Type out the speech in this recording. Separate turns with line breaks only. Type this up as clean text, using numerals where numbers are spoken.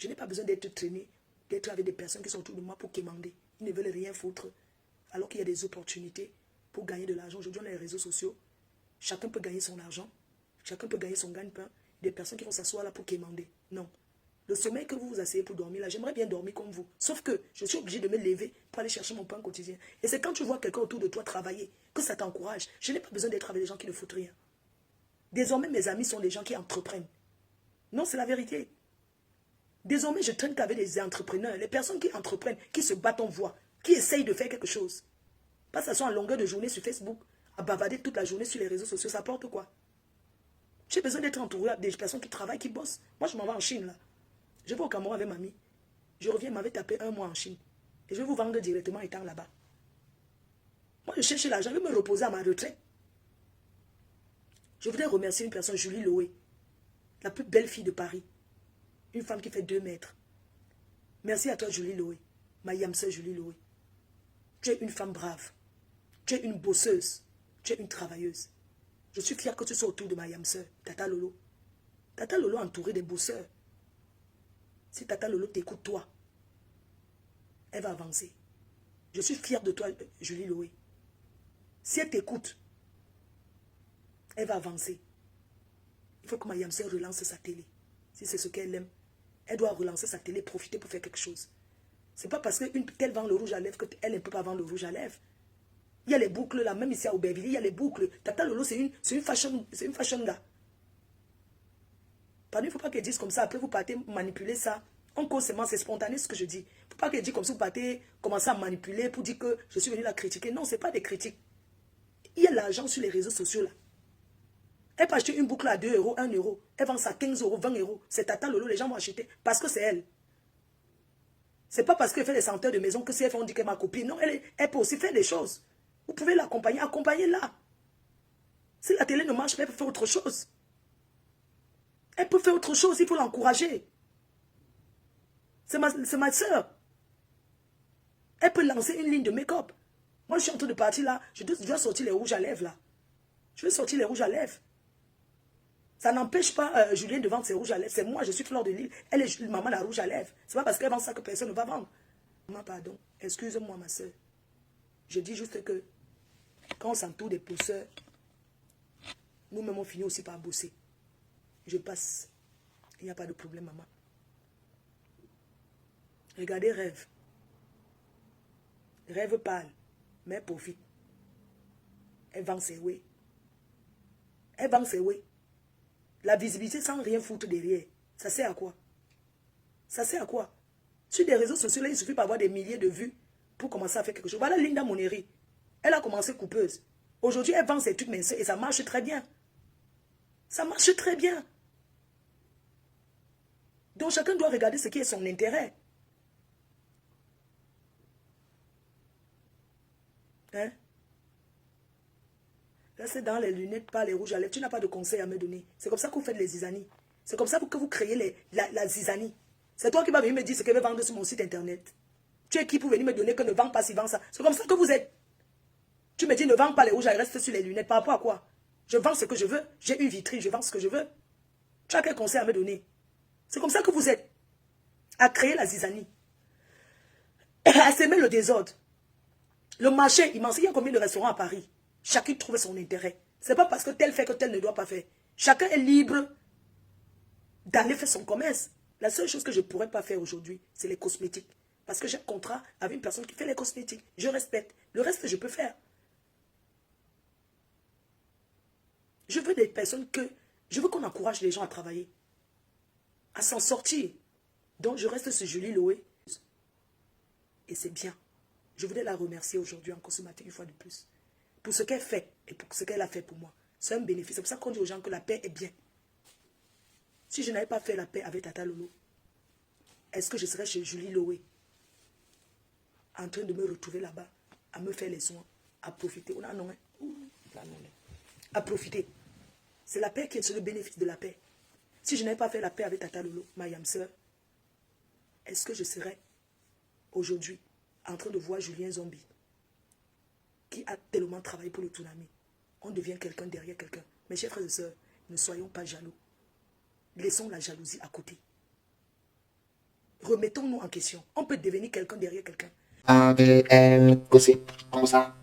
Je n'ai pas besoin d'être traîné, d'être avec des personnes qui sont autour de moi pour quémander. Ils ne veulent rien foutre. Alors qu'il y a des opportunités pour gagner de l'argent. Aujourd'hui, on a les réseaux sociaux. Chacun peut gagner son argent. Chacun peut gagner son gagne-pain. Des personnes qui vont s'asseoir là pour quémander. Non. Le sommeil que vous vous asseyez pour dormir là, j'aimerais bien dormir comme vous. Sauf que je suis obligé de me lever pour aller chercher mon pain quotidien. Et c'est quand tu vois quelqu'un autour de toi travailler que ça t'encourage. Je n'ai pas besoin d'être avec des gens qui ne foutent rien. Désormais, mes amis sont des gens qui entreprennent. Non, c'est la vérité. Désormais, je traîne qu'avec des entrepreneurs. Les personnes qui entreprennent, qui se battent en voix, qui essayent de faire quelque chose. Pas ça soit en longueur de journée sur Facebook, à bavarder toute la journée sur les réseaux sociaux, ça apporte quoi? J'ai besoin d'être entouré des personnes qui travaillent, qui bossent. Moi, je m'en vais en Chine, là. Je vais au Cameroun avec mamie. Je reviens, elle m'avait tapé 1 mois en Chine. Et je vais vous vendre directement étant là-bas. Moi, je cherche l'argent, je vais me reposer à ma retraite. Je voudrais remercier une personne, Julie Loé, la plus belle fille de Paris. Une femme qui fait 2 mètres. Merci à toi, Julie Loé. Ma yamseur Julie Loé. Tu es une femme brave. Tu es une bosseuse. Tu es une travailleuse. Je suis fière que tu sois autour de ma yamseur, Tata Lolo. Tata Lolo entourée des bosseurs. Si Tata Lolo t'écoute, toi, elle va avancer. Je suis fière de toi, Julie Loé. Si elle t'écoute, elle va avancer. Il faut que ma yamseur relance sa télé. Si c'est ce qu'elle aime, elle doit relancer sa télé, profiter pour faire quelque chose. C'est pas parce qu'elle vend le rouge à lèvres qu'elle ne peut pas vendre le rouge à lèvres. Il y a les boucles là, même ici à Aubervilliers, il y a les boucles. Tata Lolo, c'est une fashion gars. Pardon, il ne faut pas qu'elle dise comme ça, après vous partez manipuler ça. En cause, c'est spontané ce que je dis. Il ne faut pas qu'elle dise comme ça, vous partez commencer à manipuler pour dire que je suis venu la critiquer. Non, ce n'est pas des critiques. Il y a l'argent sur les réseaux sociaux là. Elle peut acheter une boucle à 2 euros, 1 euro. Elle vend ça à 15 euros, 20 euros. C'est Tata Lolo, les gens vont acheter parce que c'est elle. Ce n'est pas parce qu'elle fait des senteurs de maison que si elle fait, on dit qu'elle est ma copine. Non, elle peut aussi faire des choses. Vous pouvez l'accompagner, accompagnez-la. Si la télé ne marche pas, elle peut faire autre chose. Elle peut faire autre chose, il faut l'encourager. C'est ma soeur. Elle peut lancer une ligne de make-up. Moi, je suis en train de partir là. Je dois sortir les rouges à lèvres là. Je vais sortir les rouges à lèvres. Ça n'empêche pas Julien de vendre ses rouges à lèvres. C'est moi, je suis Fleur de Lille. Elle est maman la rouge à lèvres. C'est pas parce qu'elle vend ça que personne ne va vendre. Maman, pardon. Excuse-moi, ma soeur. Je dis juste que quand on s'entoure des pousseurs, nous-mêmes on finit aussi par bosser. Je passe. Il n'y a pas de problème, maman. Regardez Rêve. Rêve parle, mais elle profite. Elle vend ses whey. Elle vend ses whey. La visibilité sans rien foutre derrière. Ça sert à quoi? Ça sert à quoi? Sur des réseaux sociaux, là, il suffit d'avoir des milliers de vues pour commencer à faire quelque chose. Voilà Linda Moneri. Elle a commencé coupeuse. Aujourd'hui, elle vend ses trucs minces et ça marche très bien. Ça marche très bien. Donc, chacun doit regarder ce qui est son intérêt. Hein? Là, c'est dans les lunettes, pas les rouges à lèvres. Tu n'as pas de conseils à me donner. C'est comme ça que vous faites les zizanies. C'est comme ça que vous créez la zizanie. C'est toi qui vas venir me dire ce que je vais vendre sur mon site internet. Tu es qui pour venir me donner que ne vends pas si vends ça? C'est comme ça que vous êtes. Tu me dis ne vends pas les rouges à lèvres, reste sur les lunettes. Par rapport à quoi? Je vends ce que je veux. J'ai une vitrine, je vends ce que je veux. Tu as quel conseil à me donner? C'est comme ça que vous êtes. À créer la zizanie. À s'aimer le désordre. Le marché immense. Il y a combien de restaurants à Paris? Chacun trouve son intérêt. Ce n'est pas parce que tel fait que tel ne doit pas faire. Chacun est libre d'aller faire son commerce. La seule chose que je ne pourrais pas faire aujourd'hui, c'est les cosmétiques. Parce que j'ai un contrat avec une personne qui fait les cosmétiques. Je respecte. Le reste, je peux faire. Je veux des personnes que... Je veux qu'on encourage les gens à travailler. À s'en sortir. Donc, je reste sur Julie Loé. Et c'est bien. Je voudrais la remercier aujourd'hui encore ce matin, une fois de plus. Pour ce qu'elle fait et pour ce qu'elle a fait pour moi. C'est un bénéfice. C'est pour ça qu'on dit aux gens que la paix est bien. Si je n'avais pas fait la paix avec Tata Lolo, est-ce que je serais chez Julie Loé en train de me retrouver là-bas, à me faire les soins, à profiter. À profiter. C'est la paix qui est le bénéfice de la paix. Si je n'avais pas fait la paix avec Tata Lolo, ma yam-sœur, est-ce que je serais aujourd'hui en train de voir Julien Zombie qui a tellement travaillé pour le tsunami? On devient quelqu'un derrière quelqu'un. Mes chers frères et sœurs, ne soyons pas jaloux. Laissons la jalousie à côté. Remettons-nous en question. On peut devenir quelqu'un derrière quelqu'un.
ADN, gossip, comme ça,